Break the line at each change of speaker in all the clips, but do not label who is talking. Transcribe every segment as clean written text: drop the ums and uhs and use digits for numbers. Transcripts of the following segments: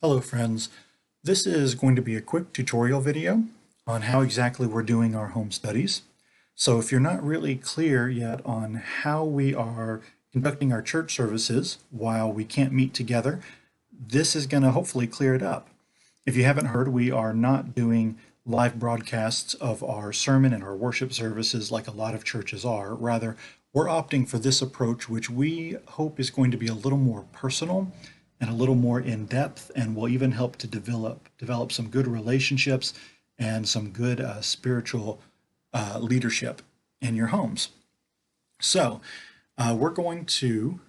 Hello friends, this is going to be a quick tutorial video on how exactly we're doing our home studies. So if you're not really clear yet on how we are conducting our church services while we can't meet together, this is going to hopefully clear it up. If you haven't heard, we are not doing live broadcasts of our sermon and our worship services like a lot of churches are. Rather, we're opting for this approach, which we hope is going to be a little more personal and a little more in depth, and will even help to develop some good relationships and some good spiritual leadership in your homes. So we're going to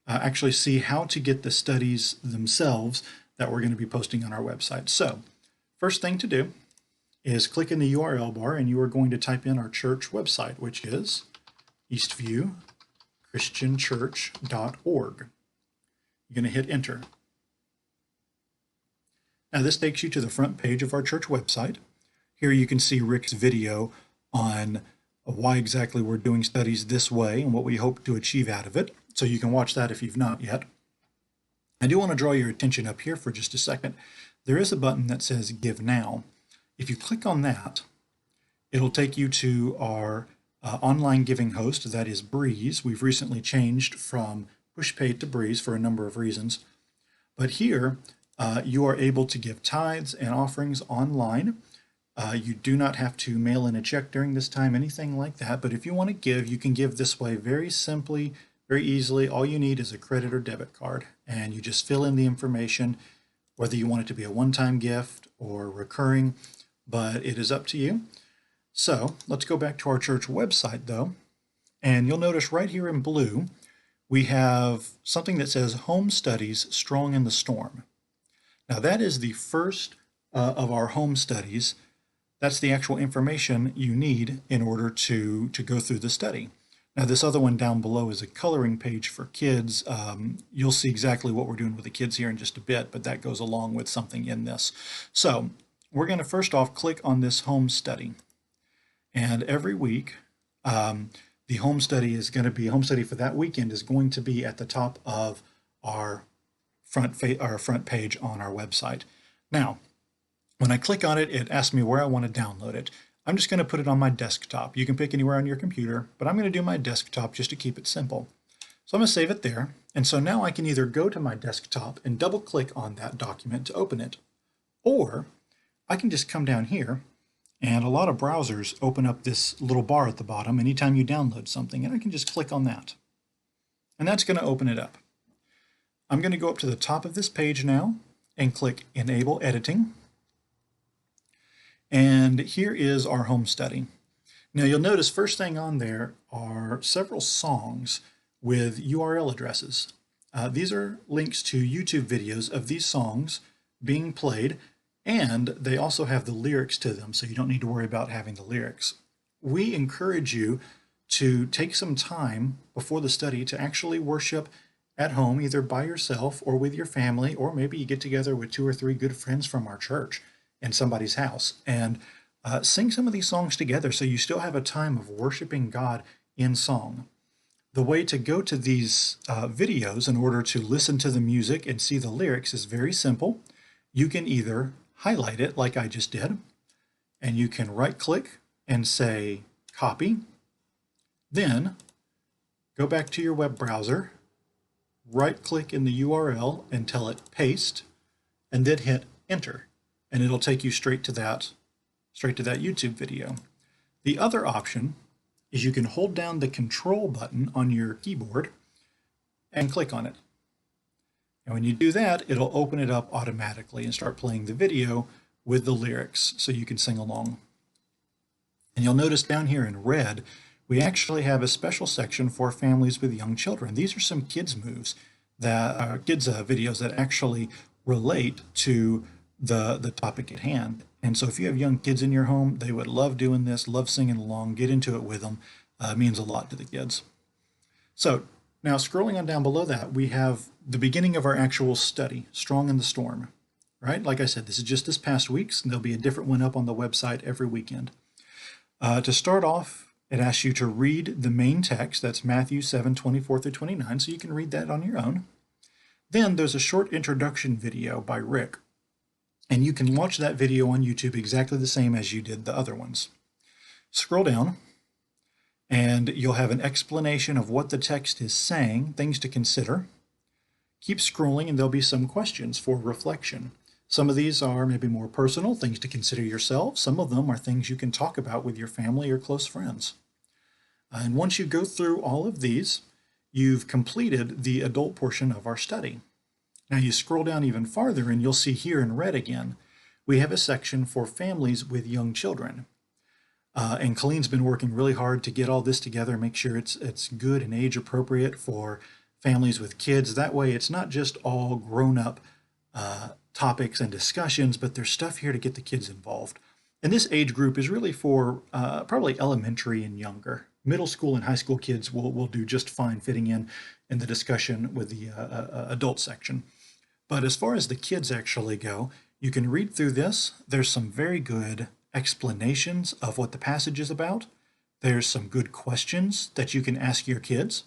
actually see how to get the studies themselves that we're going to be posting on our website. So first thing to do is click in the URL bar, and you are going to type in our church website, which is eastviewchristianchurch.org. You're going to hit enter. Now this takes you to the front page of our church website. Here you can see Rick's video on why exactly we're doing studies this way and what we hope to achieve out of it. So you can watch that if you've not yet. I do want to draw your attention up here for just a second. There is a button that says Give Now. If you click on that, it'll take you to our online giving host, that is Breeze. We've recently changed from Pushpay to Breeze for a number of reasons. But here, you are able to give tithes and offerings online. You do not have to mail in a check during this time, anything like that. But if you want to give, you can give this way very simply, very easily. All you need is a credit or debit card, and you just fill in the information, whether you want it to be a one-time gift or recurring, but it is up to you. So let's go back to our church website though, and you'll notice right here in blue, we have something that says Home Studies Strong in the Storm. Now that is the first of our home studies. That's the actual information you need in order to go through the study. Now this other one down below is a coloring page for kids. You'll see exactly what we're doing with the kids here in just a bit, but that goes along with something in this. So we're going to first off click on this home study. And every week, the home study is going to be, home study for that weekend is going to be at the top of our front page on our website. Now, when I click on it, it asks me where I want to download it. I'm just going to put it on my desktop. You can pick anywhere on your computer, but I'm going to do my desktop just to keep it simple. So I'm going to save it there. And so now I can either go to my desktop and double click on that document to open it, or I can just come down here, and a lot of browsers open up this little bar at the bottom anytime you download something, and I can just click on that. And that's going to open it up. I'm going to go up to the top of this page now and click Enable Editing. And here is our home study. Now you'll notice first thing on there are several songs with URL addresses. These are links to YouTube videos of these songs being played, and they also have the lyrics to them, so you don't need to worry about having the lyrics. We encourage you to take some time before the study to actually worship at home, either by yourself or with your family, or maybe you get together with 2 or 3 good friends from our church in somebody's house and sing some of these songs together so you still have a time of worshiping God in song. The way to go to these videos in order to listen to the music and see the lyrics is very simple. You can either highlight it like I just did, and you can right click and say copy, then go back to your web browser, right click in the URL and tell it paste, and then hit enter, and it'll take you straight to that YouTube video. The other option is you can hold down the control button on your keyboard and click on it. And when you do that, it'll open it up automatically and start playing the video with the lyrics so you can sing along. And you'll notice down here in red, we actually have a special section for families with young children. These are some kids moves that are videos that actually relate to the topic at hand. And so if you have young kids in your home, they would love doing this, love singing along, get into it with them. It means a lot to the kids. So now scrolling on down below that, we have the beginning of our actual study, Strong in the Storm, right? Like I said, this is just this past week's, and there'll be a different one up on the website every weekend. To start off, it asks you to read the main text. That's Matthew 7:24 through 29, so you can read that on your own. Then there's a short introduction video by Rick, and you can watch that video on YouTube exactly the same as you did the other ones. Scroll down, and you'll have an explanation of what the text is saying, things to consider. Keep scrolling, and there'll be some questions for reflection. Some of these are maybe more personal, things to consider yourself. Some of them are things you can talk about with your family or close friends. And once you go through all of these, you've completed the adult portion of our study. Now you scroll down even farther and you'll see here in red again, we have a section for families with young children. And Colleen's been working really hard to get all this together, make sure it's good and age appropriate for families with kids. That way it's not just all grown-up topics and discussions, but there's stuff here to get the kids involved. And this age group is really for probably elementary and younger. Middle school and high school kids will do just fine fitting in the discussion with the adult section. But as far as the kids actually go, you can read through this. There's some very good explanations of what the passage is about. There's some good questions that you can ask your kids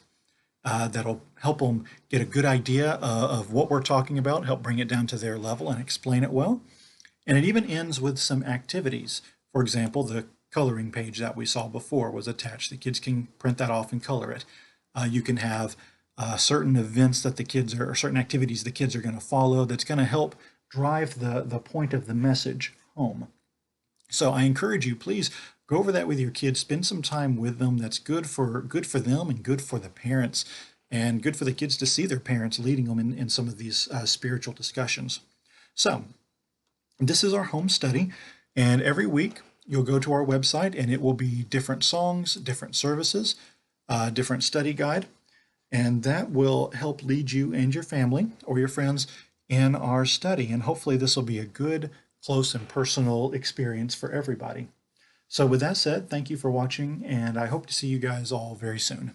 that'll help them get a good idea of what we're talking about, help bring it down to their level and explain it well. And it even ends with some activities. For example, the coloring page that we saw before was attached. The kids can print that off and color it. You can have certain events that the kids are, or certain activities the kids are going to follow that's going to help drive the point of the message home. So I encourage you, please go over that with your kids, spend some time with them. That's good for them and good for the parents, and good for the kids to see their parents leading them in some of these spiritual discussions. So this is our home study, and every week you'll go to our website and it will be different songs, different services, different study guide, and that will help lead you and your family or your friends in our study. And hopefully this will be a good, close, and personal experience for everybody. So with that said, thank you for watching, and I hope to see you guys all very soon.